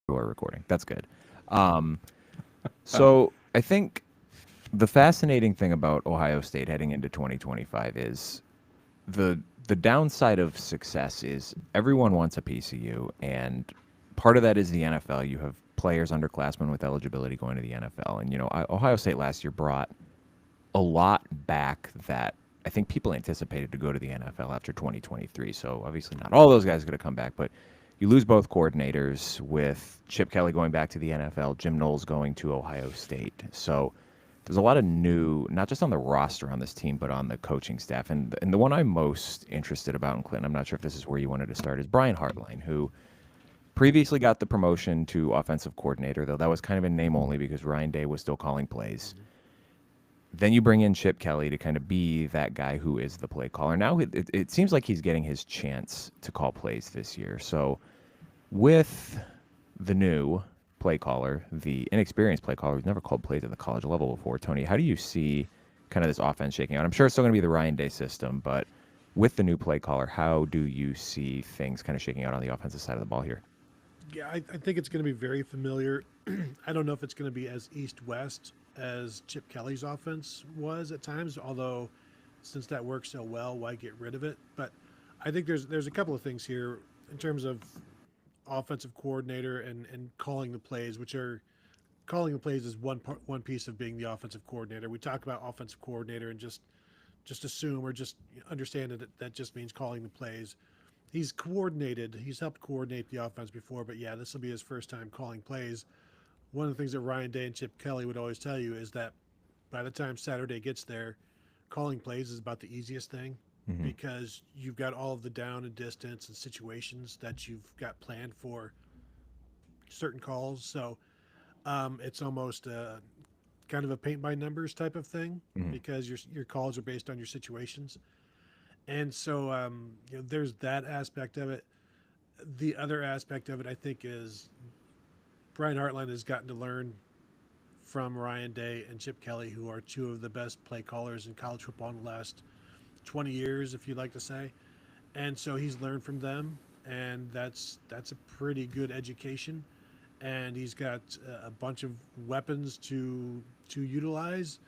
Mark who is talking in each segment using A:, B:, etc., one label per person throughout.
A: We're recording. That's good. Um, so I think the fascinating thing about Ohio State heading into 2025 is the the downside of success is everyone wants a piece of you, and part of that is the NFL. You have players, underclassmen with eligibility going to the NFL, and Ohio State last year brought a lot back that I think people anticipated to go to the NFL after 2023. So obviously not all those guys are going to come back, but you lose both coordinators with Chip Kelly going back to the NFL, Jim Knowles going to Ohio State. So there's a lot of new, not just on the roster on this team, but on the coaching staff. And the one I'm most interested about in Clinton, I'm not sure if this is where you wanted to start, is Brian Hartline, who previously got the promotion to offensive coordinator, though that was kind of in name only because Ryan Day was still calling plays. Then you bring in Chip Kelly to kind of be that guy who is the play caller. Now it seems like he's getting his chance to call plays this year. So with the new play caller, the inexperienced play caller who's never called plays at the college level before, Tony, how do you see kind of this offense shaking out? I'm sure it's still going to be the Ryan Day system, but with the new play caller, how do you see things kind of shaking out on the offensive side of the ball here?
B: Yeah, I think it's going to be very familiar. I don't know if it's going to be as east-west as Chip Kelly's offense was at times, although since that works so well, why get rid of it? But I think there's a couple of things here in terms of offensive coordinator and calling the plays, which are calling the plays is one piece of being the offensive coordinator. We talk about offensive coordinator and just assume or just understand that just means calling the plays. He's coordinated. He's helped coordinate the offense before, but yeah, this will be his first time calling plays. One of the things that Ryan Day and Chip Kelly would always tell you is that by the time Saturday gets there, calling plays is about the easiest thing
A: Mm-hmm.
B: because you've got all of the down and distance and situations that you've got planned for certain calls. So it's almost kind of a paint by numbers type of thing
A: Mm-hmm.
B: because your calls are based on your situations. And so there's that aspect of it. The other aspect of it, I think, is Brian Hartline has gotten to learn from Ryan Day and Chip Kelly, who are two of the best play callers in college football in the last 20 years, if you'd like to say. And so he's learned from them, and that's a pretty good education. And he's got a bunch of weapons to utilize.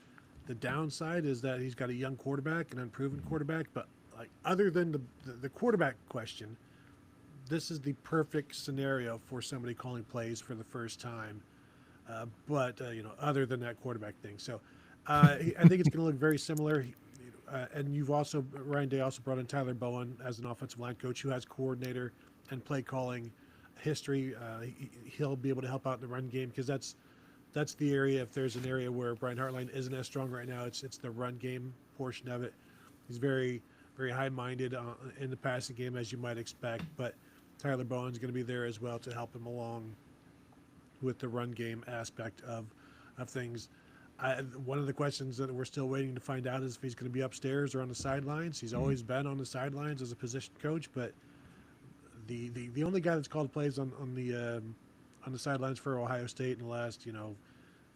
B: The downside is that he's got a young quarterback, an unproven quarterback. But like other than the quarterback question, this is the perfect scenario for somebody calling plays for the first time. But other than that quarterback thing, so I think it's going to look very similar. And you've also Ryan Day also brought in Tyler Bowen as an offensive line coach who has coordinator and play calling history. He'll be able to help out in the run game because that's the area. If there's an area where Brian Hartline isn't as strong right now, it's the run game portion of it. He's very high minded in the passing game as you might expect, but Tyler Bowen's going to be there as well to help him along with the run game aspect of things. One of the questions that we're still waiting to find out is if he's going to be upstairs or on the sidelines. He's
A: Mm-hmm.
B: always been on the sidelines as a position coach, but the only guy that's called plays on the sidelines for Ohio State in the last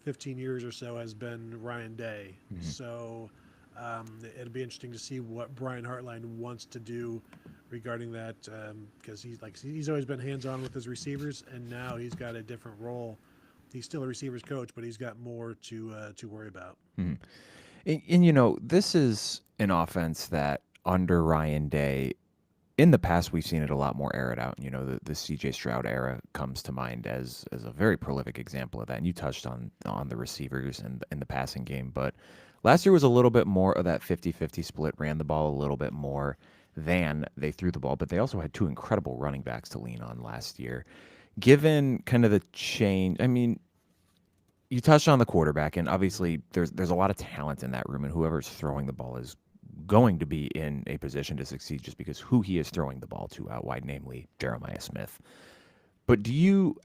B: 15 years or so has been Ryan Day.
A: Mm-hmm.
B: So it'll be interesting to see what Brian Hartline wants to do regarding that because he's always been hands on with his receivers, and now he's got a different role. He's still a receivers coach, but he's got more to worry about.
A: Mm-hmm. And this is an offense that under Ryan Day, in the past, we've seen it a lot more aired out. The C.J. Stroud era comes to mind as a very prolific example of that. And you touched on the receivers and the passing game, but last year was a little bit more of that 50-50 split. Ran the ball a little bit more than they threw the ball, but they also had two incredible running backs to lean on last year. Given kind of the change, I mean, you touched on the quarterback, and obviously there's a lot of talent in that room, and whoever's throwing the ball is going to be in a position to succeed just because who he is throwing the ball to out wide, namely Jeremiah Smith. But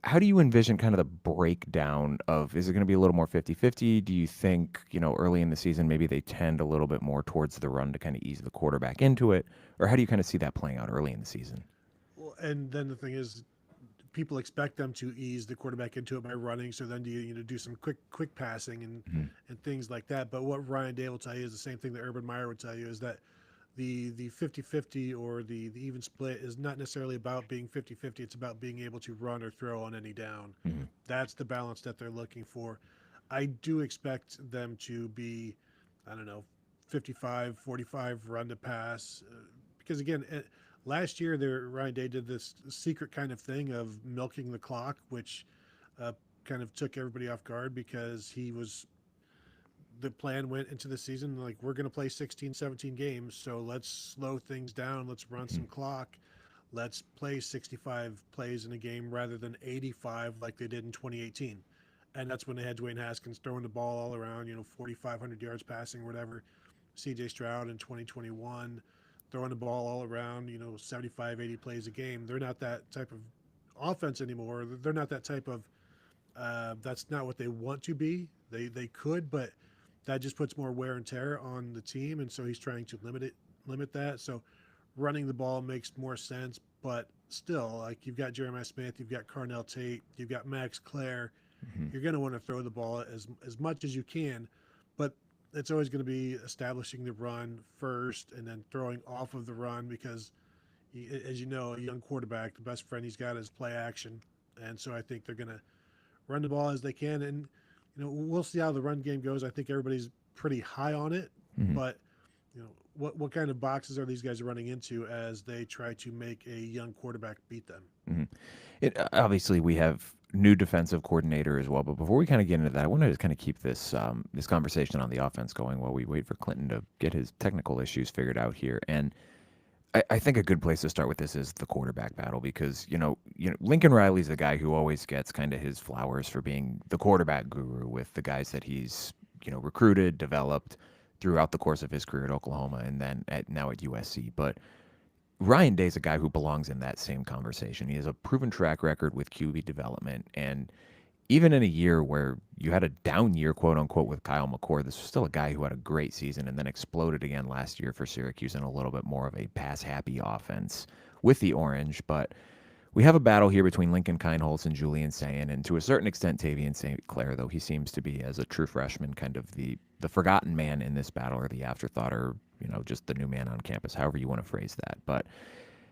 A: how do you envision kind of the breakdown of, is it going to be a little more 50-50? Do you think, early in the season, maybe they tend a little bit more towards the run to kind of ease the quarterback into it? Or how do you kind of see that playing out early in the season?
B: Well, and then the thing is, people expect them to ease the quarterback into it by running. So then do do some quick passing
A: Mm-hmm.
B: and things like that. But what Ryan Day will tell you is the same thing that Urban Meyer would tell you is that the 50-50 or the even split is not necessarily about being 50-50. It's about being able to run or throw on any down.
A: Mm-hmm.
B: That's the balance that they're looking for. I do expect them to be, I don't know, 55-45 run to pass. Because again, last year Ryan Day did this secret kind of thing of milking the clock, which uh, kind of took everybody off guard because the plan went into the season like we're going to play 16, 17 games, so let's slow things down, let's run some clock, let's play 65 plays in a game rather than 85 like they did in 2018. And that's when they had Dwayne Haskins throwing the ball all around, 4,500 yards passing, whatever. CJ Stroud in 2021 throwing the ball all around, 75, 80 plays a game. They're not that type of offense anymore. They're not that type of that's not what they want to be. They could, but that just puts more wear and tear on the team, and so he's trying to limit that. So running the ball makes more sense, but still, like you've got Jeremiah Smith, you've got Carnell Tate, you've got Max Clare.
A: Mm-hmm.
B: You're going to want to throw the ball as much as you can, but it's always going to be establishing the run first and then throwing off of the run because, as you know, a young quarterback, the best friend he's got is play action, and so I think they're going to run the ball as they can, and we'll see how the run game goes. I think everybody's pretty high on it,
A: Mm-hmm.
B: but what kind of boxes are these guys running into as they try to make a young quarterback beat them?
A: Mm-hmm. Obviously we have new defensive coordinator as well, but before we kind of get into that, I wanted to kind of keep this this conversation on the offense going while we wait for Clinton to get his technical issues figured out here. And I think a good place to start with this is the quarterback battle because Lincoln Riley's the guy who always gets kind of his flowers for being the quarterback guru with the guys that he's recruited, developed throughout the course of his career at Oklahoma and then now at USC. But Ryan Day's a guy who belongs in that same conversation. He has a proven track record with QB development, and even in a year where you had a down year, quote unquote, with Kyle McCord, this was still a guy who had a great season and then exploded again last year for Syracuse in a little bit more of a pass-happy offense with the Orange. But we have a battle here between Lincoln Kienholz and Julian Sayin, and to a certain extent, Tavian St. Clair, though he seems to be, as a true freshman, kind of the forgotten man in this battle or the afterthought or, just the new man on campus, however you want to phrase that. But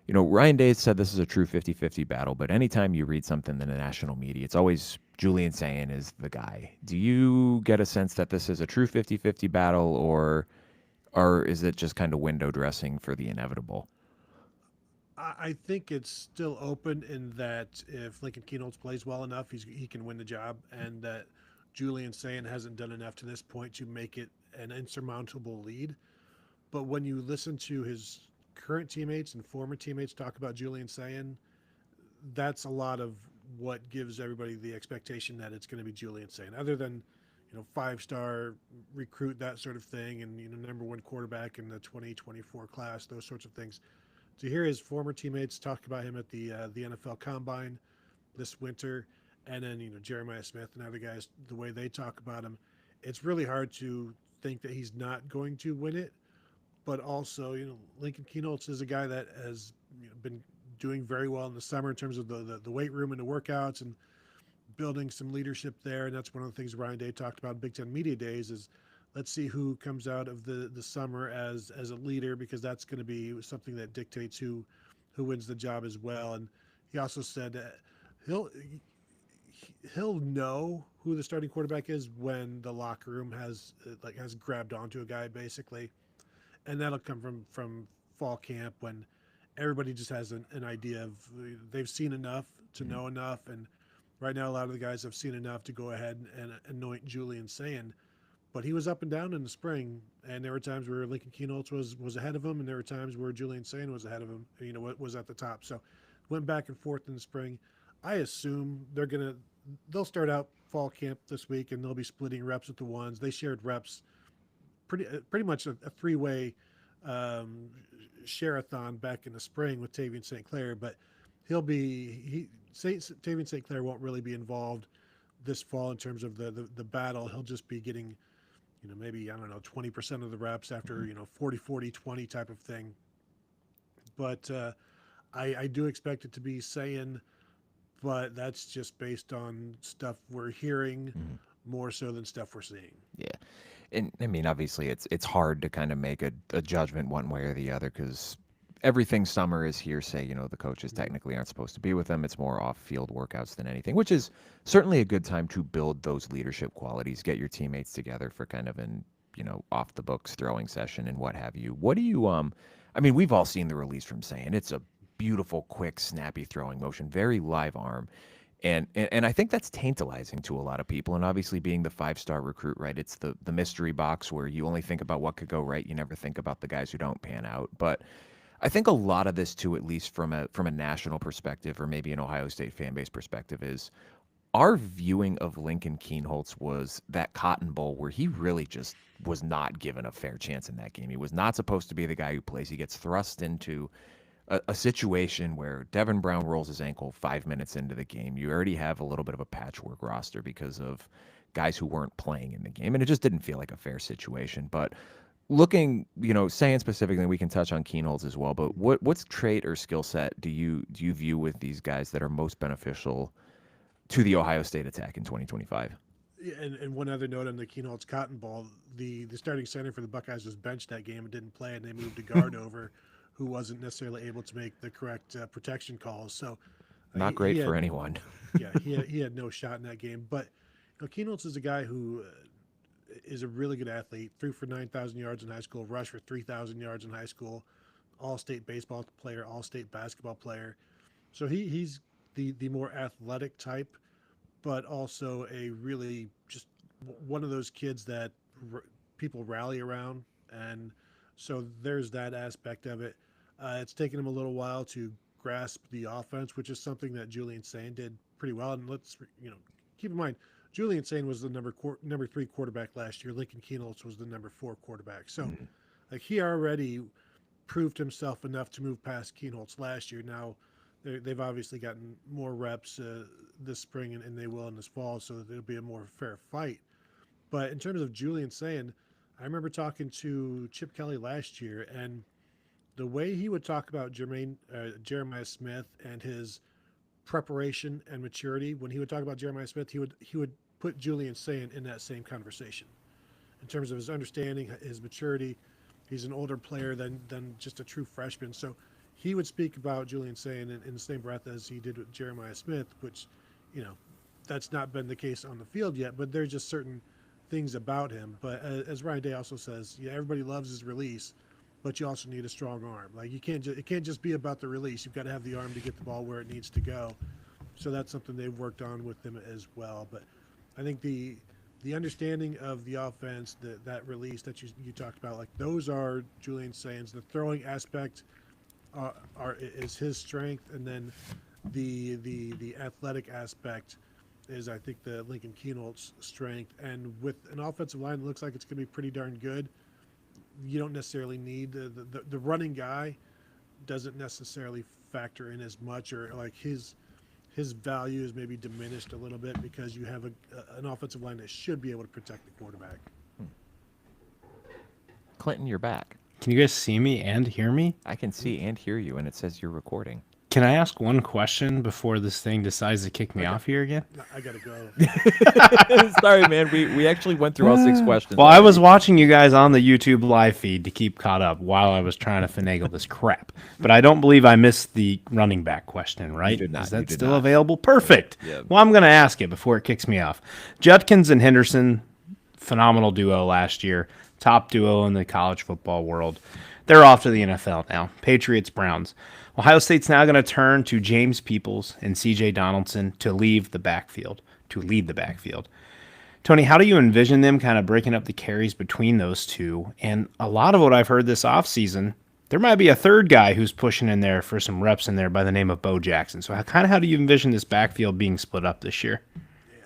A: Ryan Day said this is a true 50-50 battle, but anytime you read something in the national media, it's always Julian Sayin is the guy. Do you get a sense that this is a true 50-50 battle, or is it just kind of window dressing for the inevitable?
B: I think it's still open in that if Lincoln Kienholz plays well enough, he can win the job, and that Julian Sayin hasn't done enough to this point to make it an insurmountable lead. But when you listen to his current teammates and former teammates talk about Julian Sayin, that's a lot of what gives everybody the expectation that it's going to be Julian Sayin. Other than, 5-star recruit, that sort of thing, and number one quarterback in the 2024 class, those sorts of things. To hear his former teammates talk about him at the NFL Combine this winter, and then Jeremiah Smith and other guys, the way they talk about him, it's really hard to think that he's not going to win it. But also, Lincoln Kienholz is a guy that has been doing very well in the summer in terms of the weight room and the workouts and building some leadership there. And that's one of the things Ryan Day talked about in Big Ten Media Days is let's see who comes out of the summer as a leader, because that's going to be something that dictates who wins the job as well. And he also said that he'll know who the starting quarterback is when the locker room has grabbed onto a guy, basically. And that'll come from fall camp when everybody just has an idea of they've seen enough to know enough. And right now, a lot of the guys have seen enough to go ahead and anoint Julian Sayin. But he was up and down in the spring, and there were times where Lincoln Kienholz was ahead of him, and there were times where Julian Sayin was ahead of him. Was at the top. So went back and forth in the spring. I assume they'll start out fall camp this week, and they'll be splitting reps with the ones. They shared reps pretty much a three-way share-a-thon back in the spring with Tavian St. Clair, but Tavian St. Clair won't really be involved this fall in terms of the battle. He'll just be getting, maybe, I don't know, 20% of the reps after, 40-40-20 type of thing. But I do expect it to be Sayin, but that's just based on stuff we're hearing more so than stuff we're seeing.
A: Yeah. And I mean, obviously, it's hard to kind of make a judgment one way or the other because everything summer is hearsay. You know, the coaches technically aren't supposed to be with them. It's more off-field workouts than anything, which is certainly a good time to build those leadership qualities, get your teammates together for kind of an off the books throwing session and what have you. What do you I mean, we've all seen the release from saying it's a beautiful, quick, snappy throwing motion, very live arm. And I think that's tantalizing to a lot of people. And obviously, being the 5-star recruit, right? It's the mystery box where you only think about what could go right. You never think about the guys who don't pan out. But I think a lot of this too, at least from a national perspective, or maybe an Ohio State fan base perspective, is our viewing of Lincoln Kienholz was that Cotton Bowl where he really just was not given a fair chance in that game. He was not supposed to be the guy who plays. He gets thrust into a situation where Devin Brown rolls his ankle 5 minutes into the game. You already have a little bit of a patchwork roster because of guys who weren't playing in the game, and it just didn't feel like a fair situation. But looking, saying specifically, we can touch on Kienholz as well. But what's trait or skill set do you view with these guys that are most beneficial to the Ohio State attack in 2025?
B: Yeah, and one other note on the Kienholz Cotton Ball, the starting center for the Buckeyes was benched that game and didn't play, and they moved a guard over who wasn't necessarily able to make the correct protection calls. So
A: Not great
B: he
A: for
B: had,
A: anyone.
B: yeah, he had no shot in that game. But Kienholz is a guy who is a really good athlete. Threw for 9,000 yards in high school, rushed for 3,000 yards in high school. All-state baseball player, all-state basketball player. So he's the more athletic type, but also a really just one of those kids that people rally around. And so there's that aspect of it. It's taken him a little while to grasp the offense, which is something that Julian Sain did pretty well. And let's keep in mind, Julian Sain was the number 3 quarterback last year. Lincoln Kienholz was the number 4 quarterback. So like he already proved himself enough to move past Kienholz last year. Now they've obviously gotten more reps this spring and they will in this fall, so it'll be a more fair fight. But in terms of Julian Sain, I remember talking to Chip Kelly last year, and the way he would talk about Jeremiah Smith and his preparation and maturity, when he would talk about Jeremiah Smith, he would put Julian Sain in that same conversation in terms of his understanding, his maturity. He's an older player than just a true freshman. So he would speak about Julian Sain in the same breath as he did with Jeremiah Smith, which, that's not been the case on the field yet, but there's just certain things about him. But as Ryan Day also says, everybody loves his release, but you also need a strong arm. Like it can't just be about the release. You've got to have the arm to get the ball where it needs to go. So that's something they've worked on with him as well. But I think the understanding of the offense, that release that you talked about, like those are Julian Sain's. The throwing aspect is his strength, and then the athletic aspect is, I think, the Lincoln Kienholz strength. And with an offensive line that looks like it's going to be pretty darn good, you don't necessarily need the running guy doesn't necessarily factor in as much, or like his value is maybe diminished a little bit because you have an offensive line that should be able to protect the quarterback.
A: Clinton, you're back.
C: Can you guys see me and hear me?
A: I can see and hear you, and it says you're recording.
C: Can I ask one question before this thing decides to kick me off here again?
B: I gotta go.
A: Sorry, man. We actually went through all 6 questions.
C: Well, I was watching you guys on the YouTube live feed to keep caught up while I was trying to finagle this crap. But I don't believe I missed the running back question, right?
A: You did not.
C: Is that
A: You did
C: still
A: not.
C: available? Perfect.
A: Yeah.
C: Well, I'm going to ask it before it kicks me off. Judkins and Henderson, phenomenal duo last year. Top duo in the college football world. They're off to the NFL now. Patriots, Browns. Ohio State's now going to turn to James Peoples and C.J. Donaldson to lead the backfield. Tony, how do you envision them kind of breaking up the carries between those two? And a lot of what I've heard this offseason, there might be a third guy who's pushing in there for some reps in there by the name of Bo Jackson. So how do you envision this backfield being split up this year?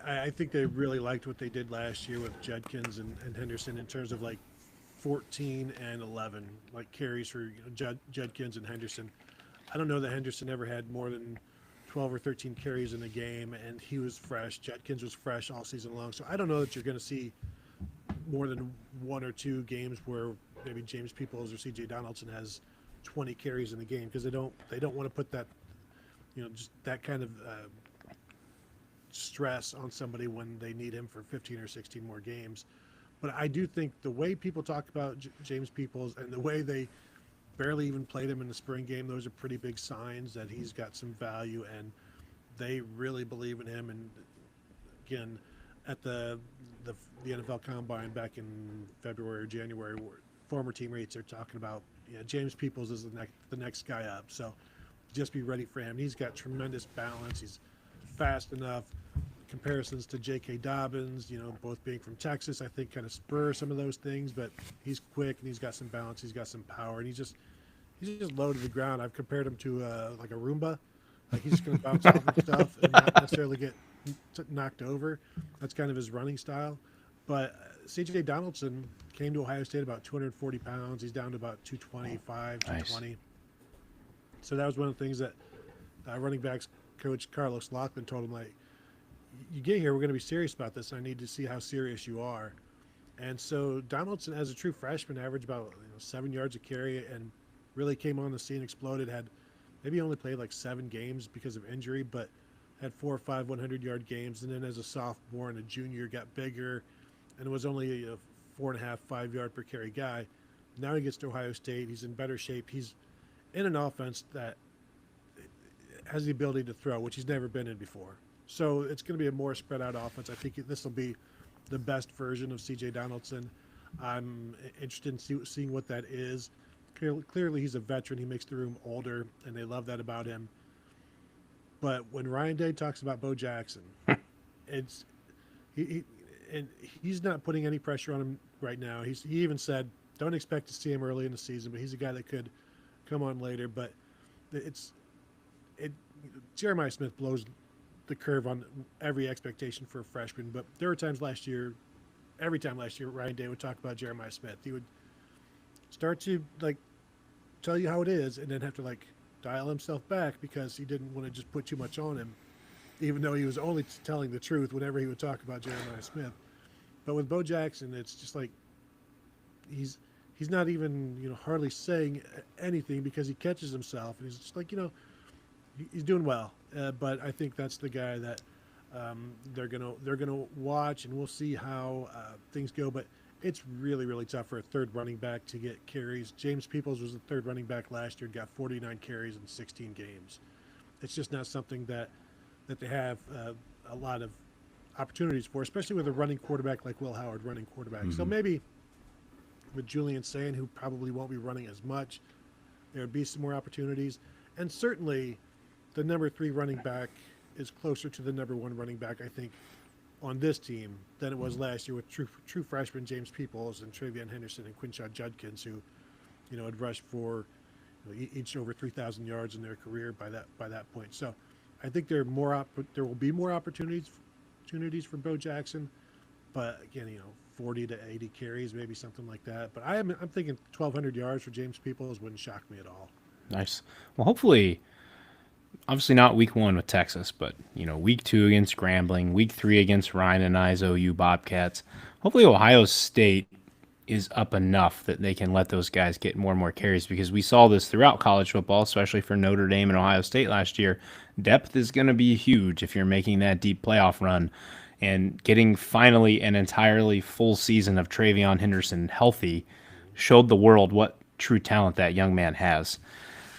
B: I think they really liked what they did last year with Judkins and Henderson in terms of like 14 and 11, like carries for Judkins and Henderson. I don't know that Henderson ever had more than 12 or 13 carries in a game, and he was fresh. Judkins was fresh all season long. So I don't know that you're going to see more than 1 or 2 games where maybe James Peoples or C.J. Donaldson has 20 carries in the game, because they don't want to put that, just that kind of stress on somebody when they need him for 15 or 16 more games. But I do think the way people talk about James Peoples and the way they barely even played him in the spring game, those are pretty big signs that he's got some value, and they really believe in him. And again, at the NFL Combine back in February or January, former teammates are talking about, James Peoples is the next guy up. So just be ready for him. He's got tremendous balance. He's fast enough. Comparisons to J.K. Dobbins, both being from Texas, I think kind of spur some of those things. But he's quick and he's got some balance. He's got some power, and he's just low to the ground. I've compared him to like a Roomba. Like he's just going to bounce off of stuff and not necessarily get knocked over. That's kind of his running style. But C.J. Donaldson came to Ohio State about 240 pounds. He's down to about 225, 220. Nice. So that was one of the things that running backs coach Carlos Lockman told him, like, you get here, we're going to be serious about this. I need to see how serious you are. And so Donaldson, as a true freshman, averaged about 7 yards a carry and really came on the scene, exploded, had maybe only played like 7 games because of injury, but had 4 or 5 100-yard games. And then as a sophomore and a junior, got bigger and was only a 4.5, 5 yard per carry guy. Now he gets to Ohio State. He's in better shape. He's in an offense that has the ability to throw, which he's never been in before. So it's going to be a more spread out offense. I think this will be the best version of C.J. Donaldson. I'm interested in seeing what that is. Clearly he's a veteran. He makes the room older, and they love that about him. But when Ryan Day talks about Bo Jackson, he's not putting any pressure on him right now. He even said, don't expect to see him early in the season, but he's a guy that could come on later. But Jeremiah Smith blows the curve on every expectation for a freshman. But there were times every time last year, Ryan Day would talk about Jeremiah Smith. He would start to tell you how it is, and then have to dial himself back because he didn't want to just put too much on him, even though he was only telling the truth whenever he would talk about Jeremiah Smith. But with Bo Jackson, it's just like he's not even hardly saying anything because he catches himself, and he's just like he's doing well. But I think that's the guy that they're gonna watch, and we'll see how things go. But it's really, really tough for a third running back to get carries. James Peoples was the third running back last year and got 49 carries in 16 games. It's just not something that they have a lot of opportunities for, especially with a running quarterback like Will Howard running quarterback. Mm-hmm. So maybe with Julian Sain, who probably won't be running as much, there would be some more opportunities. And certainly the number 3 running back is closer to the number 1 running back, I think, on this team than it was last year with true freshmen James Peoples and Travion Henderson and Quinshon Judkins, who had rushed for each over 3,000 yards in their career by that point. So I think there will be more opportunities for Bo Jackson, but again, 40 to 80 carries, maybe something like that. But I'm thinking 1,200 yards for James Peoples wouldn't shock me at all.
C: Nice. Well, hopefully, obviously not week 1 with Texas, but week 2 against Grambling, week 3 against Ryan and I's OU Bobcats. Hopefully Ohio State is up enough that they can let those guys get more and more carries, because we saw this throughout college football, especially for Notre Dame and Ohio State last year. Depth is going to be huge if you're making that deep playoff run, and getting finally an entirely full season of Travion Henderson healthy showed the world what true talent that young man has.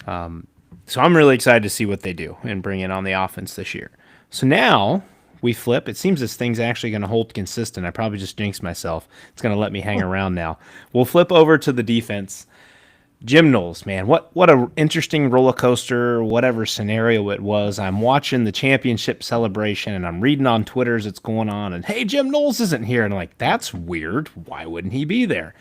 C: So I'm really excited to see what they do and bring in on the offense this year. So now we flip. It seems this thing's actually going to hold consistent. I probably just jinxed myself. It's going to let me hang around now. We'll flip over to the defense. Jim Knowles, man, what an interesting roller coaster, whatever scenario it was. I'm watching the championship celebration, and I'm reading on Twitter as it's going on, and hey, Jim Knowles isn't here. And I'm like, that's weird. Why wouldn't he be there?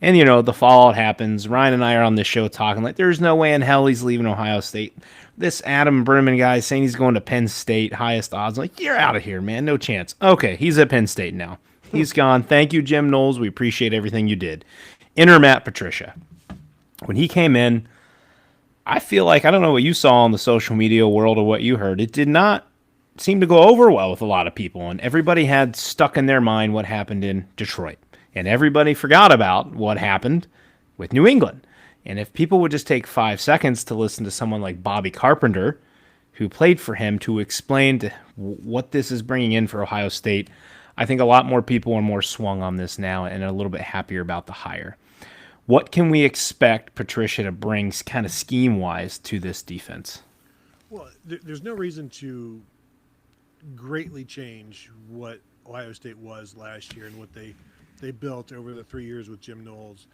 C: And, the fallout happens. Ryan and I are on this show talking like there's no way in hell he's leaving Ohio State. This Adam Berman guy is saying he's going to Penn State, highest odds. I'm like, you're out of here, man. No chance. Okay, he's at Penn State now. He's gone. Thank you, Jim Knowles. We appreciate everything you did. Enter Matt Patricia. When he came in, I feel like, I don't know what you saw in the social media world or what you heard, it did not seem to go over well with a lot of people, and everybody had stuck in their mind what happened in Detroit. And everybody forgot about what happened with New England. And if people would just take 5 seconds to listen to someone like Bobby Carpenter, who played for him, to explain what this is bringing in for Ohio State, I think a lot more people are more swung on this now and a little bit happier about the hire. What can we expect Patricia to bring kind of scheme-wise to this defense?
B: Well, there's no reason to greatly change what Ohio State was last year and what they built over the 3 years with Jim Knowles.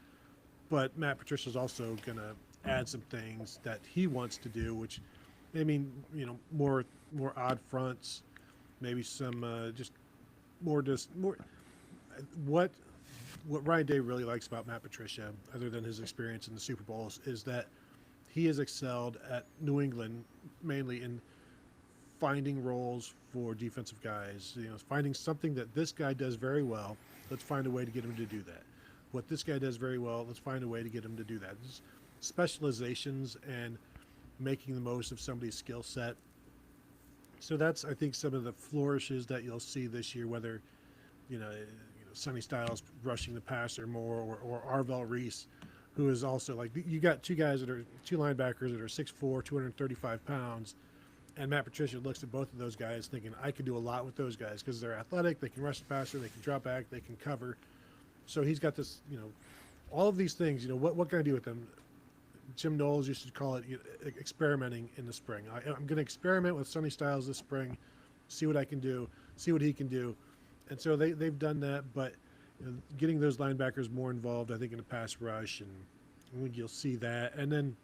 B: But Matt Patricia's also going to add some things that he wants to do, which, I mean, more odd fronts, maybe some just more what Ryan Day really likes about Matt Patricia, other than his experience in the Super Bowls, is that he has excelled at New England mainly in finding roles for defensive guys. Finding something that this guy does very well. Let's find a way to get him to do that. What this guy does very well, let's find a way to get him to do that. Just specializations and making the most of somebody's skill set. So that's, I think, some of the flourishes that you'll see this year, whether, Sonny Styles rushing the passer more or Arvell Reese, who is also like, you got two linebackers that are 6'4", 235 pounds. And Matt Patricia looks at both of those guys thinking, I could do a lot with those guys because they're athletic, they can rush the passer, they can drop back, they can cover. So he's got this, all of these things, what can I do with them? Jim Knowles used to call it experimenting in the spring. I'm going to experiment with Sonny Styles this spring, see what I can do, see what he can do. And so they've done that, but getting those linebackers more involved, I think, in the pass rush, and I think you'll see that. And then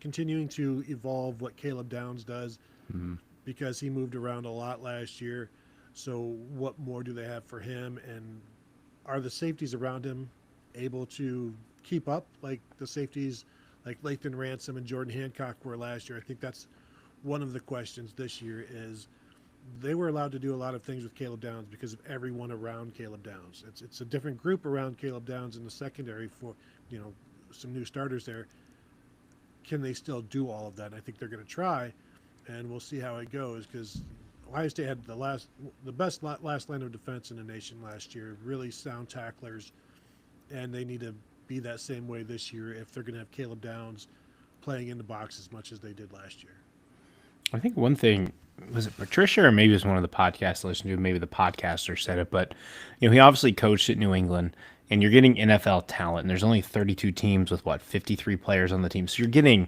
B: continuing to evolve what Caleb Downs does, because he moved around a lot last year. So what more do they have for him? And are the safeties around him able to keep up like the safeties like Lathan Ransom and Jordan Hancock were last year? I think that's one of the questions this year is they were allowed to do a lot of things with Caleb Downs because of everyone around Caleb Downs. It's a different group around Caleb Downs in the secondary for, some new starters there. Can they still do all of that? And I think they're going to try, and we'll see how it goes, because Ohio State had the best last line of defense in the nation last year, really sound tacklers, and they need to be that same way this year if they're going to have Caleb Downs playing in the box as much as they did last year.
C: I think one thing, was it Patricia or maybe it was one of the podcasts I listened to, maybe the podcaster said it, but he obviously coached at New England, and you're getting NFL talent, and there's only 32 teams with 53 players on the team. So you're getting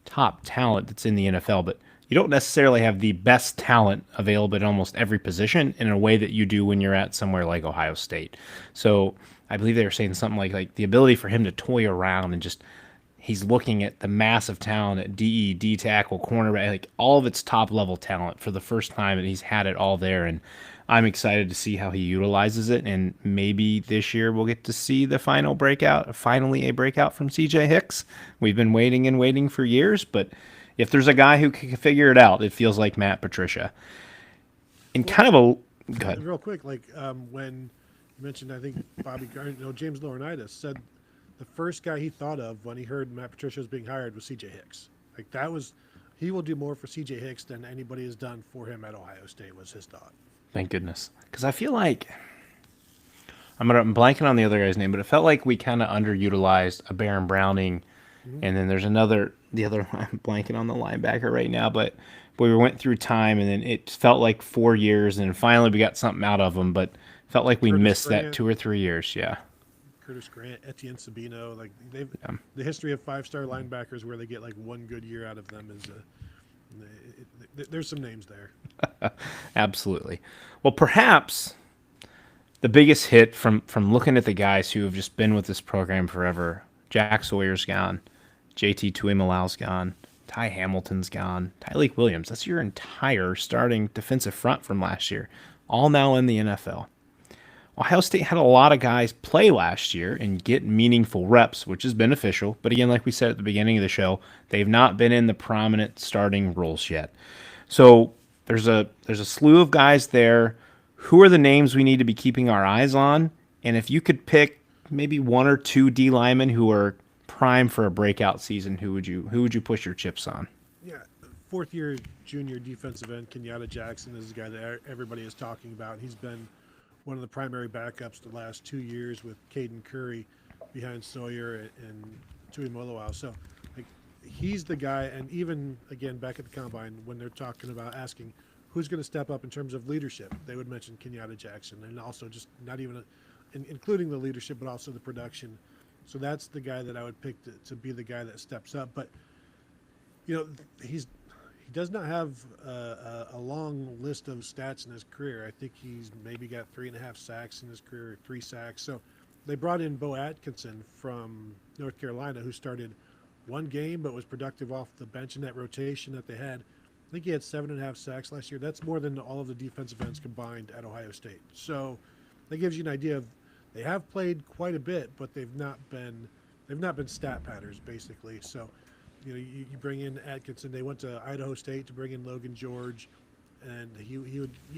C: top talent that's in the NFL, but you don't necessarily have the best talent available at almost every position in a way that you do when you're at somewhere like Ohio State. So I believe they were saying something like the ability for him to toy around and just, he's looking at the massive talent at DE, D tackle, cornerback, like all of its top level talent for the first time, and he's had it all there. And I'm excited to see how he utilizes it. And maybe this year we'll get to see the finally a breakout from CJ Hicks. We've been waiting for years, but if there's a guy who can figure it out, it feels like Matt Patricia. And go ahead.
B: Real quick, when you mentioned, I think James Laurinaitis said the first guy he thought of when he heard Matt Patricia was being hired was CJ Hicks. He will do more for CJ Hicks than anybody has done for him at Ohio State, was his thought.
C: Thank goodness. Because I feel like I'm blanking on the other guy's name, but it felt like we kind of underutilized a Baron Browning. And then there's the other I'm blanking on the linebacker right now, but we went through time, and then it felt like 4 years, and finally we got something out of them, but felt like we missed that 2 or 3 years. Yeah.
B: Curtis Grant, Etienne Sabino, the history of 5-star linebackers where they get one good year out of them is there's some names there.
C: Absolutely. Well, perhaps the biggest hit from looking at the guys who have just been with this program forever, Jack Sawyer's gone, JT Tuimalau's gone, Ty Hamilton's gone, Tyleik Williams. That's your entire starting defensive front from last year, all now in the NFL. Ohio State had a lot of guys play last year and get meaningful reps, which is beneficial. But again, like we said at the beginning of the show, they've not been in the prominent starting roles yet. So there's a slew of guys there. Who are the names we need to be keeping our eyes on? And if you could pick maybe one or two D linemen who are prime for a breakout season, who would you push your chips on?
B: Yeah, fourth-year junior defensive end Kenyatta Jackson is the guy that everybody is talking about. He's been one of the primary backups the last 2 years with Caden Curry behind Sawyer and Tuimalauau. So he's the guy, and even, again, back at the Combine, when they're talking about asking who's going to step up in terms of leadership. They would mention Kenyatta Jackson, and also just not even including the leadership, but also the production. So that's the guy that I would pick to be the guy that steps up. But he does not have a long list of stats in his career. I think he's maybe got 3.5 sacks in his career, 3 sacks. So they brought in Bo Atkinson from North Carolina, who started one game but was productive off the bench in that rotation that they had. I think he had 7.5 sacks last year. That's more than all of the defensive ends combined at Ohio State. So that gives you an idea of they have played quite a bit, but they've not been stat patters basically. So you bring in Atkinson. They went to Idaho State to bring in Logan George, and he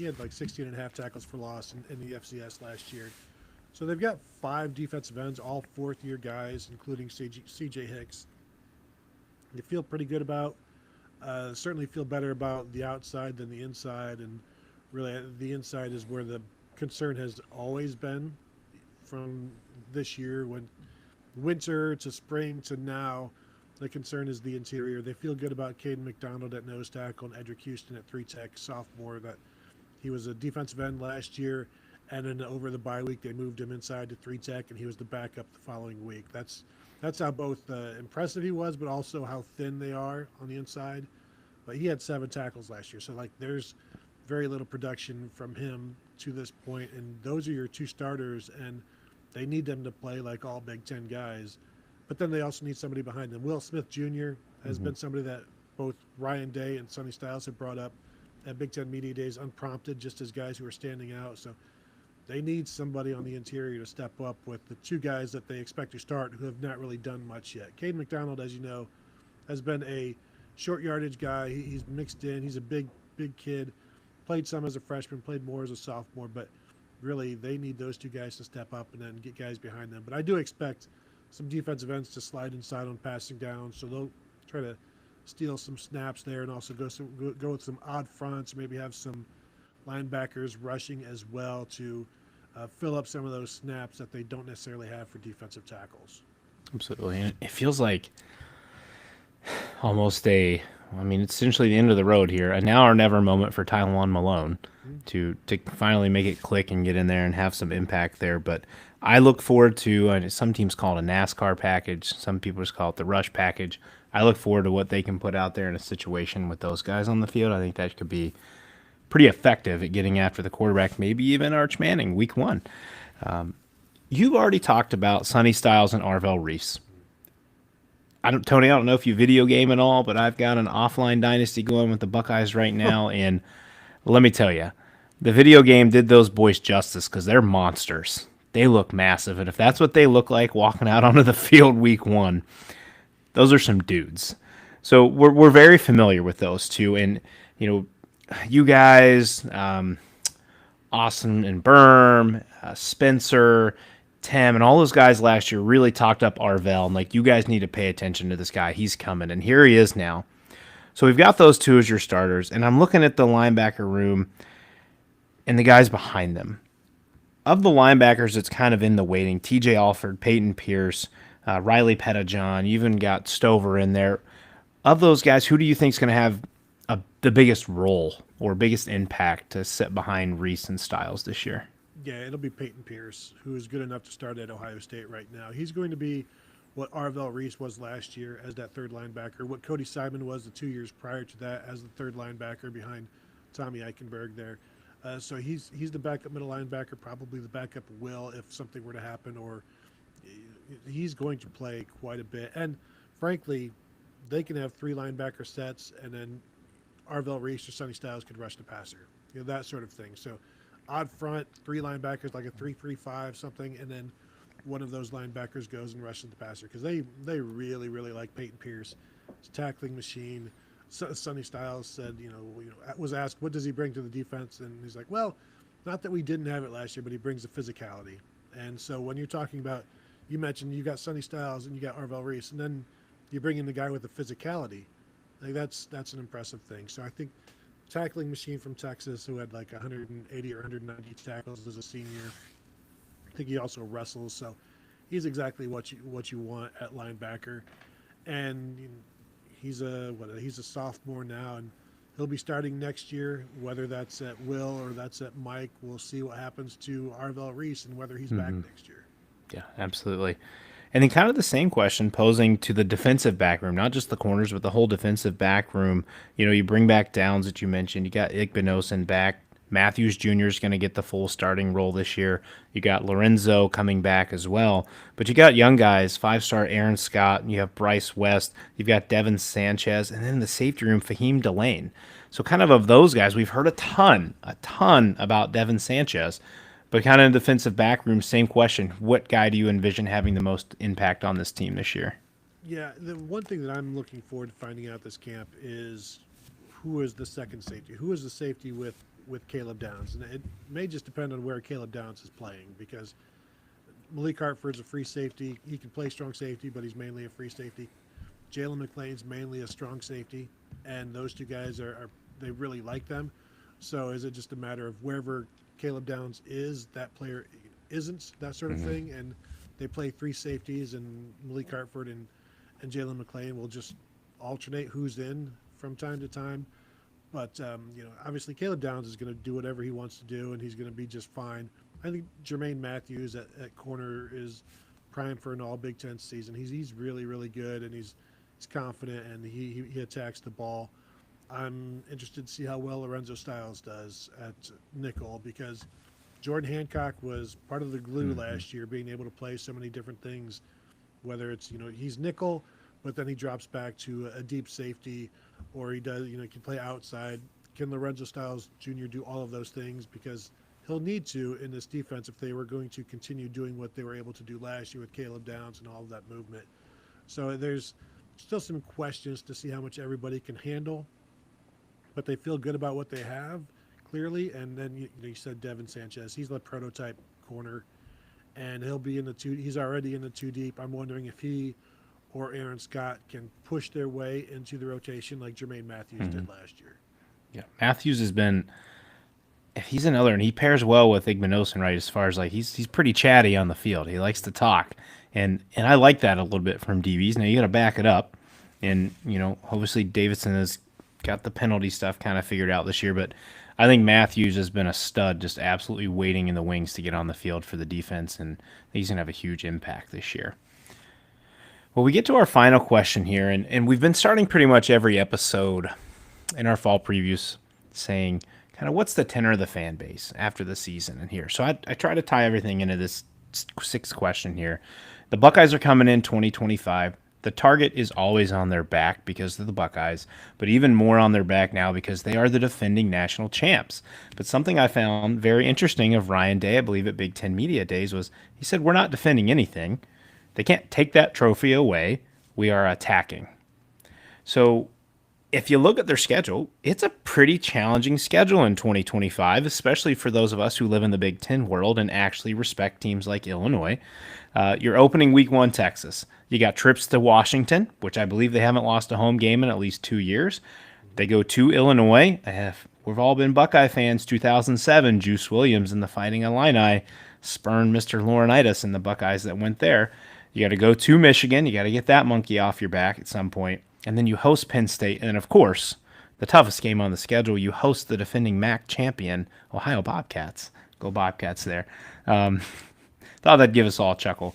B: had like 16.5 tackles for loss in the FCS last year. So they've got 5 defensive ends, all fourth-year guys, including C.J. Hicks. You feel pretty good about. Certainly feel better about the outside than the inside, and really the inside is where the concern has always been from this year. When winter to spring to now, the concern is the interior. They feel good about Caden McDonald at nose tackle and Edric Houston at 3-tech, sophomore. That he was a defensive end last year, and then over the bye week they moved him inside to 3-tech, and he was the backup the following week. That's how both impressive he was, but also how thin they are on the inside. But he had 7 tackles last year, so there's very little production from him to this point, and those are your 2 starters, and they need them to play like all Big Ten guys. But then they also need somebody behind them. Will Smith Jr. has been somebody that both Ryan Day and Sonny Styles have brought up at Big Ten Media Days unprompted, just as guys who are standing out. So they need somebody on the interior to step up with the 2 guys that they expect to start who have not really done much yet. Caden McDonald, as you know, has been a short yardage guy. He's mixed in. He's a big kid. Played some as a freshman, played more as a sophomore, but really they need those 2 guys to step up and then get guys behind them. But I do expect some defensive ends to slide inside on passing down, so they'll try to steal some snaps there and also go with some odd fronts, maybe have some linebackers rushing as well to fill up some of those snaps that they don't necessarily have for defensive tackles.
C: Absolutely. And it feels like almost it's essentially the end of the road here. A now or never moment for Tylan Malone to finally make it click and get in there and have some impact there. But I look forward to, and some teams call it a NASCAR package. Some people just call it the rush package. I look forward to what they can put out there in a situation with those guys on the field. I think that could be pretty effective at getting after the quarterback, maybe even Arch Manning week 1. You already talked about Sonny Styles and Arvell Reese. Tony, I don't know if you video game at all, but I've got an offline dynasty going with the Buckeyes right now, and let me tell you, the video game did those boys justice because they're monsters. They look massive, and if that's what they look like walking out onto the field week 1, those are some dudes. So we're very familiar with those 2, and you guys, Austin and Berm, Spencer, Tim, and all those guys last year really talked up Arvell, and you guys need to pay attention to this guy. He's coming, and here he is now. So we've got those 2 as your starters, and I'm looking at the linebacker room and the guys behind them. Of the linebackers, it's kind of in the waiting. TJ Alford, Peyton Pierce, Riley Pettijohn, you even got Stover in there. Of those guys, who do you think is going to have the biggest role or biggest impact to sit behind Reese and Styles this year?
B: Yeah, it'll be Peyton Pierce, who is good enough to start at Ohio State right now. He's going to be what Arvell Reese was last year as that 3rd linebacker, what Cody Simon was the 2 years prior to that as the 3rd linebacker behind Tommy Eichenberg there. So he's the backup middle linebacker, probably the backup will if something were to happen, or he's going to play quite a bit. And frankly, they can have 3 linebacker sets, and then Arvell Reese or Sonny Styles could rush the passer, that sort of thing. So odd front, 3 linebackers, like a 3-3-5 something, and then one of those linebackers goes and rushes the passer because they really, really like Peyton Pierce. It's a tackling machine. Sonny Styles said, was asked, what does he bring to the defense? And he's like, well, not that we didn't have it last year, but he brings the physicality. And so when you're talking about, you mentioned you got Sonny Styles and you got Arvell Reese, and then you bring in the guy with the physicality. That's an impressive thing. So I think tackling machine from Texas who had 180 or 190 tackles as a senior. I think he also wrestles, so he's exactly what you want at linebacker. And he's a sophomore now, and He'll be starting next year, whether that's at Will or that's at Mike. We'll see what happens to Arvell Reese and whether he's back next year.
C: Yeah, absolutely. And then kind of the same question posing to the defensive back room, not just the corners, but the whole defensive back room. You bring back Downs that you mentioned. You got Igbinosun back. Matthews Jr. is going to get the full starting role this year. You got Lorenzo coming back as well. But you got young guys, 5-star Aaron Scott. You have Bryce West. You've got Devin Sanchez. And then in the safety room, Fahim Delane. So kind of those guys, we've heard a ton about Devin Sanchez. But kind of in the defensive back room, same question. What guy do you envision having the most impact on this team this year?
B: Yeah, the one thing that I'm looking forward to finding out this camp is who is the second safety. Who is the safety with Caleb Downs? And it may just depend on where Caleb Downs is playing, because Malik Hartford's a free safety. He can play strong safety, but he's mainly a free safety. Jalen McLean's mainly a strong safety, and those two guys they really like them. So is it just a matter of wherever Caleb Downs is, that player isn't, that sort of thing, and they play three safeties, and Malik Hartford and Jalen McLean will just alternate who's in from time to time. But obviously Caleb Downs is going to do whatever he wants to do, and he's going to be just fine. I think Jermaine Matthews at corner is primed for an all Big Ten season. He's really, really good, and he's confident, and he attacks the ball. I'm interested to see how well Lorenzo Styles does at nickel, because Jordan Hancock was part of the glue last year, being able to play so many different things, whether it's, he's nickel, but then he drops back to a deep safety, or he does, he can play outside. Can Lorenzo Styles Jr. do all of those things? Because he'll need to in this defense if they were going to continue doing what they were able to do last year with Caleb Downs and all of that movement. So there's still some questions to see how much everybody can handle, but they feel good about what they have, clearly. And then you said Devin Sanchez. He's the prototype corner, and he'll be in the two. He's already in the two deep. I'm wondering if he or Aaron Scott can push their way into the rotation like Jermaine Matthews did last year.
C: Yeah, Matthews has been. If he's another, and he pairs well with Igbinosun, right? As far as he's pretty chatty on the field. He likes to talk, and I like that a little bit from DBs. Now you got to back it up, and obviously Davidson has got the penalty stuff kind of figured out this year, but I think Matthews has been a stud, just absolutely waiting in the wings to get on the field for the defense, and he's going to have a huge impact this year. Well, we get to our final question here, and we've been starting pretty much every episode in our fall previews saying kind of what's the tenor of the fan base after the season and here. So I try to tie everything into this sixth question here. The Buckeyes are coming in 2025. The target is always on their back because of the Buckeyes, but even more on their back now because they are the defending national champs. But something I found very interesting of Ryan Day, I believe at Big Ten Media Days, was he said, we're not defending anything. They can't take that trophy away. We are attacking. So if you look at their schedule, it's a pretty challenging schedule in 2025, especially for those of us who live in the Big Ten world and actually respect teams like Illinois. You're opening week 1 Texas. You got trips to Washington, which I believe they haven't lost a home game in at least 2 years. They go to Illinois. We've all been Buckeye fans. 2007, Juice Williams and the Fighting Illini spurned Mr. Laurinaitis and the Buckeyes that went there. You got to go to Michigan. You got to get that monkey off your back at some point. And then you host Penn State. And, of course, the toughest game on the schedule, you host the defending MAC champion, Ohio Bobcats. Go Bobcats there. Thought that'd give us all a chuckle.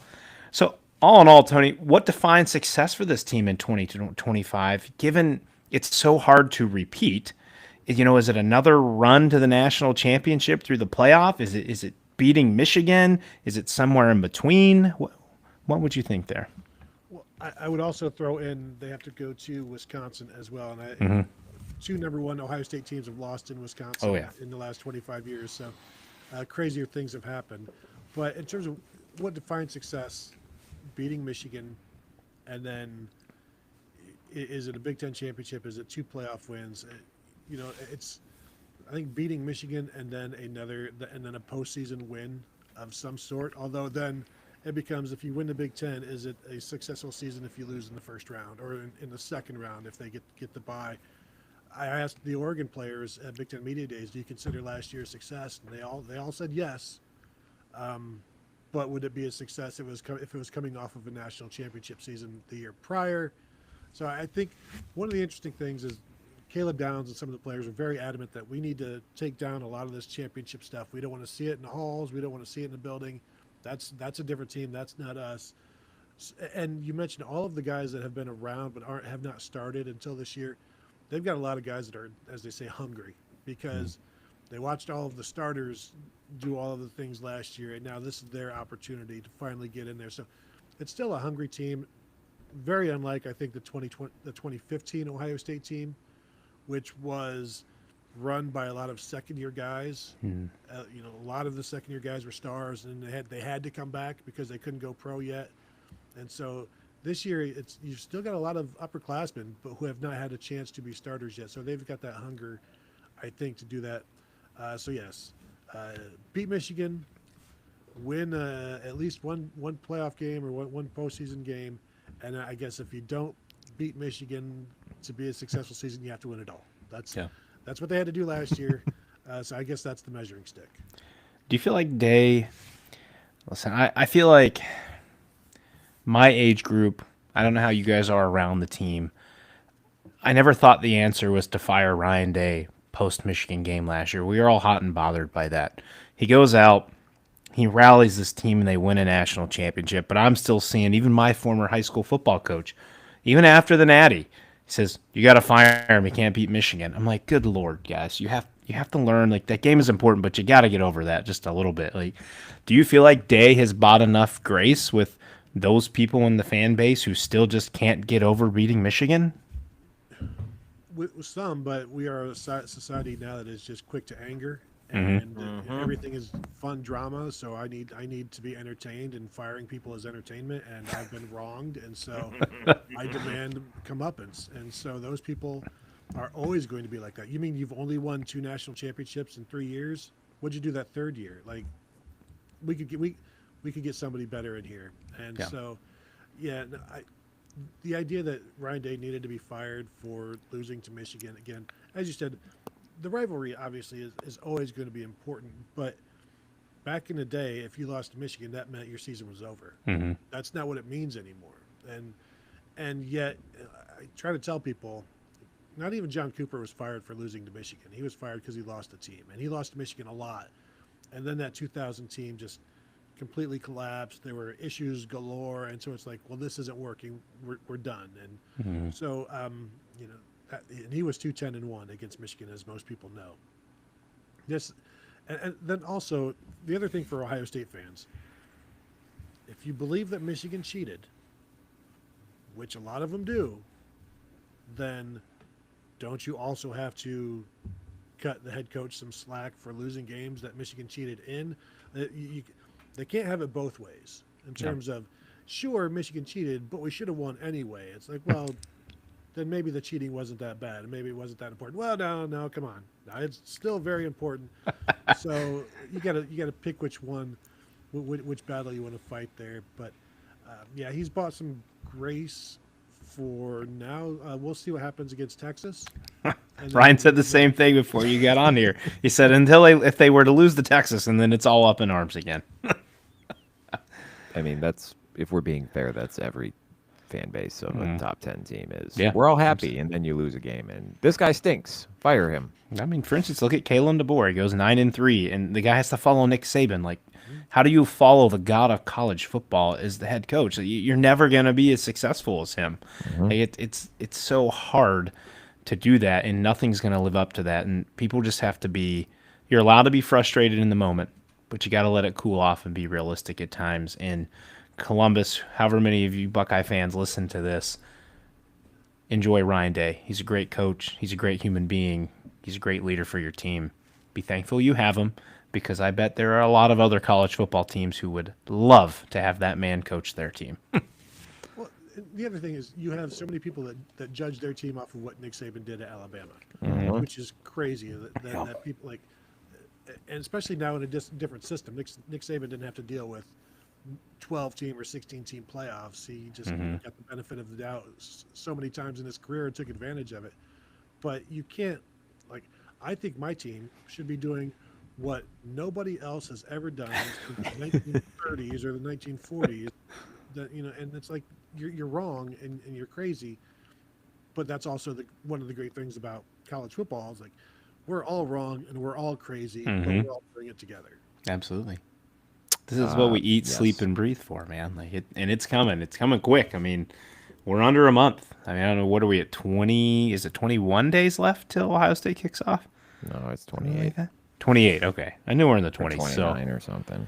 C: So, all in all, Tony, what defines success for this team in 2025, given it's so hard to repeat? Is it another run to the national championship through the playoff? Is it beating Michigan? Is it somewhere in between? What would you think there?
B: Well, I would also throw in they have to go to Wisconsin as well. And 2 number 1 Ohio State teams have lost in Wisconsin in the last 25 years. So crazier things have happened. But in terms of what defines success, beating Michigan, and then is it a Big Ten championship? Is it 2 playoff wins? It's I think beating Michigan and then a postseason win of some sort. Although then it becomes, if you win the Big Ten, is it a successful season if you lose in the first round or in the second round if they get the bye? I asked the Oregon players at Big Ten Media Days, do you consider last year a success? And they all said yes. But would it be a success if it was coming off of a national championship season the year prior? So I think one of the interesting things is, Caleb Downs and some of the players are very adamant that we need to take down a lot of this championship stuff. We don't want to see it in the halls. We don't want to see it in the building. That's a different team. That's not us. And you mentioned all of the guys that have been around but have not started until this year. They've got a lot of guys that are, as they say, hungry because they watched all of the starters do all of the things last year, and now this is their opportunity to finally get in there. So it's still a hungry team, very unlike, I think, the 2015 Ohio State team, which was run by a lot of second-year guys. A lot of the second-year guys were stars, and they had to come back because they couldn't go pro yet. And so this year, you've still got a lot of upperclassmen, but who have not had a chance to be starters yet. So they've got that hunger, I think, to do that. So yes, beat Michigan, win at least one playoff game or one postseason game, and I guess if you don't beat Michigan to be a successful season, you have to win it all. That's what they had to do last year. So I guess that's the measuring stick.
C: Do you feel like Day? Listen, I feel like my age group, I don't know how you guys are around the team. I never thought the answer was to fire Ryan Day post-Michigan game last year. We were all hot and bothered by that. He goes out, he rallies this team, and they win a national championship. But I'm still seeing, even my former high school football coach, even after the Natty, he says, you got to fire him. He can't beat Michigan. I'm like, good Lord, guys. You have to learn, like, that game is important, but you got to get over that just a little bit. Like, do you feel like Day has bought enough grace with those people in the fan base who still just can't get over beating Michigan?
B: With some, but we are a society now that is just quick to anger, and everything is fun drama. So I need to be entertained, and firing people is entertainment, and I've been wronged, and so I demand comeuppance. And so those people are always going to be like that. You mean you've only won 2 national championships in 3 years? What'd you do that third year? Like, we could get somebody better in here. And so, yeah, the idea that Ryan Day needed to be fired for losing to Michigan, again, as you said, the rivalry obviously is always going to be important. But back in the day, if you lost to Michigan, that meant your season was over. That's not what it means anymore. And yet, I try to tell people, not even John Cooper was fired for losing to Michigan. He was fired because he lost a team, and he lost to Michigan a lot. And then that 2000 team just completely collapsed. There were issues galore, and so it's like, well, this isn't working. We're done. And so, and he was 2-10-1 against Michigan, as most people know. And then also the other thing for Ohio State fans, if you believe that Michigan cheated, which a lot of them do, then don't you also have to cut the head coach some slack for losing games that Michigan cheated in? They can't have it both ways in terms of, sure, Michigan cheated, but we should have won anyway. It's like, well, then maybe the cheating wasn't that bad, and maybe it wasn't that important. Well, no, come on. No, it's still very important. So you gotta pick which battle you want to fight there. But he's bought some grace for now. We'll see what happens against Texas.
C: Ryan said the same thing before you got on here. He said if they were to lose to Texas, and then it's all up in arms again.
A: I mean, that's, if we're being fair, that's every fan base of a top 10 team is.
C: Yeah,
A: we're all happy, and then you lose a game, and this guy stinks. Fire him.
C: I mean, for instance, look at Kalen DeBoer. He goes 9-3, and the guy has to follow Nick Saban. Like, how do you follow the god of college football as the head coach? You're never going to be as successful as him. Like, it's so hard to do that, and nothing's going to live up to that. And people just have to be. You're allowed to be frustrated in the moment, but you got to let it cool off and be realistic at times. And Columbus, however many of you Buckeye fans listen to this, enjoy Ryan Day. He's a great coach. He's a great human being. He's a great leader for your team. Be thankful you have him, because I bet there are a lot of other college football teams who would love to have that man coach their team.
B: Well, the other thing is you have so many people that judge their team off of what Nick Saban did at Alabama, which is crazy. That people like, and especially now in a different system. Nick Saban didn't have to deal with 12-team or 16-team playoffs. He just got the benefit of the doubt so many times in his career and took advantage of it. But you can't, like, I think my team should be doing what nobody else has ever done since the 1930s or the 1940s. And it's like you're wrong and you're crazy. But that's also one of the great things about college football. It's like we're all wrong and we're all crazy, but
C: Mhm.
B: we're all doing it together.
C: Absolutely. This is what we eat, sleep,
A: Yes.
C: and breathe for, man. And it's coming. It's coming quick. I mean, we're under a month. I mean, I don't know. What are we at? 20? Is it 21 days left till Ohio State kicks off?
A: No, it's
C: Something
A: 28
C: like that. 28. Okay, I knew we're in the
A: or
C: 20s. So
A: 29 or something.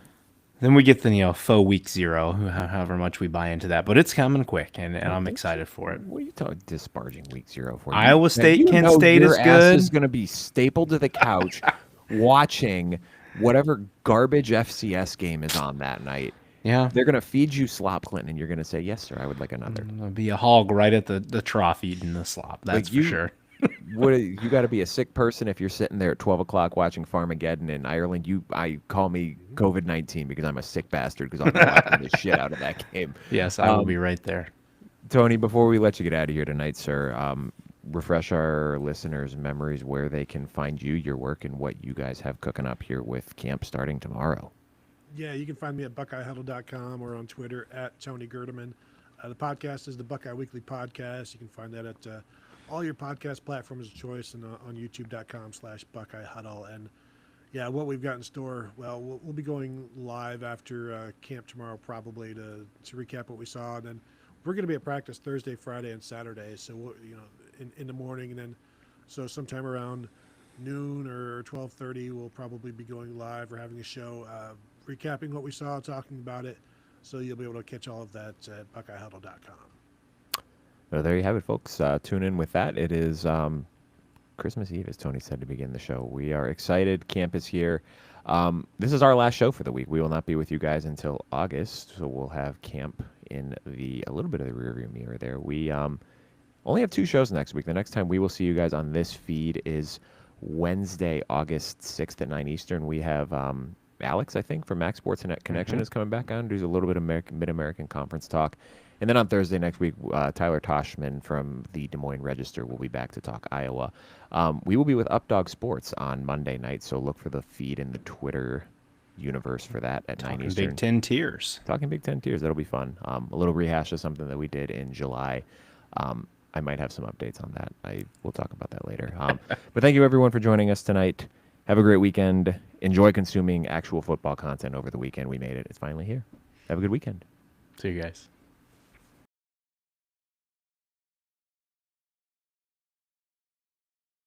C: then we get the faux week 0, however much we buy into that. But it's coming quick, and I'm excited for it.
A: What are you talking disparaging week 0 for?
C: Iowa State,
A: you
C: Kent
A: know
C: State
A: your
C: is
A: ass
C: good.
A: is going to be stapled to the couch watching whatever garbage FCS game is on that night.
C: Yeah,
A: They're going to feed you slop, Clinton, and you're going to say, yes, sir, I would like another.
C: I'll be a hog right at the trough eating the slop. That's
A: you-
C: for sure.
A: You got to be a sick person if you're sitting there at 12 o'clock watching Farmageddon in Ireland. I call me COVID-19 because I'm a sick bastard because I'll be watching the shit out of that game.
C: Yes, I will be right there.
A: Tony, before we let you get out of here tonight, sir, refresh our listeners' memories where they can find you, your work, and what you guys have cooking up here with camp starting tomorrow.
B: Yeah, you can find me at BuckeyeHuddle.com or on Twitter at Tony Gerdeman. The podcast is the Buckeye Weekly Podcast. You can find that at all your podcast platforms of choice and on YouTube.com/Buckeye Huddle. And yeah, what we've got in store, well, we'll be going live after camp tomorrow probably to recap what we saw. And then we're going to be at practice Thursday, Friday, and Saturday. So, in the morning, and then so sometime around noon or 12:30, we'll probably be going live or having a show recapping what we saw, talking about it. So you'll be able to catch all of that at BuckeyeHuddle.com.
A: So there you have it, folks. Tune in with that. It is Christmas Eve, as Tony said to begin the show. We are excited. Camp is here. This is our last show for the week. We will not be with you guys until August, so we'll have camp in a little bit of the rearview mirror there. We only have 2 shows next week. The next time we will see you guys on this feed is Wednesday, August 6th at 9 Eastern. We have Alex, I think, from Max Sports Net Connection is coming back on. Do a little bit of Mid-American Conference talk. And then on Thursday next week, Tyler Toshman from the Des Moines Register will be back to talk Iowa. We will be with Updog Sports on Monday night, so look for the feed in the Twitter universe for that at 9 Eastern.
C: Big Ten tiers.
A: Talking Big Ten tiers. That'll be fun. A little rehash of something that we did in July. I might have some updates on that. We'll talk about that later. But thank you, everyone, for joining us tonight. Have a great weekend. Enjoy consuming actual football content over the weekend. We made it. It's finally here. Have a good weekend.
C: See you guys.